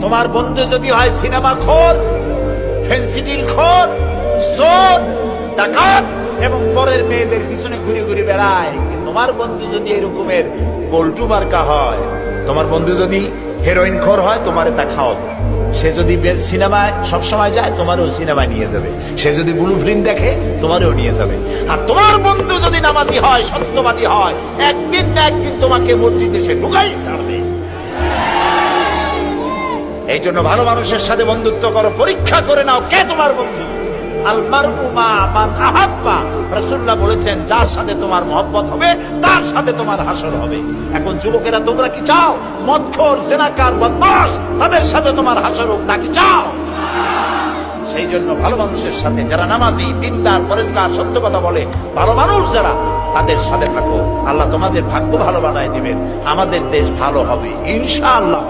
তোমার বন্ধু যদি হয় সিনেমা খোর, ফেন্সিডিল খোর, চোর, ডাকাত এবং পরের মেয়েদের পিছনে ঘুরে ঘুরে বেড়ায়, তোমার বন্ধু যদি এরকমের পল্টু মার্কা হয়, তোমার বন্ধু যদি হেরোইন খোর হয়, তোমারে তা খাওয়াবে। সে যদি সিনেমায় সবসময় যায়, তোমারও সিনেমায় নিয়ে যাবে। সে যদি ব্লু ফিল্ম দেখে, তোমারও নিয়ে যাবে। আর তোমার বন্ধু যদি নামাজি হয়, সত্যবাদী হয়, একদিন না একদিন তোমাকে মসজিদে সে ঢুকাই ছাড়বে। এই জন্য ভালো মানুষের সাথে বন্ধুত্ব করো, পরীক্ষা করে নাও কে তোমার বন্ধু। আল মারউ মা মান আহাব্বা, রাসূলুল্লাহ বলেছেন যার সাথে তোমার মহব্বত হবে তার সাথে তোমার হাসর হবে। এখন যুবকেরা তোমরা কি চাও মদখোর, জেনাকার, বদমাশ তাদের সাথে তোমার হাসর হোক নাকি চাও? সেই জন্য ভালো মানুষের সাথে, যারা নামাজি, দিনদার, পরেজগার, সত্য কথা বলে, ভালো মানুষ যারা, তাদের সাথে থাকো। আল্লাহ তোমাদের ভাগ্য ভালো বানায় দিবেন। আমাদের দেশ ভালো হবে ইনশাআল্লাহ।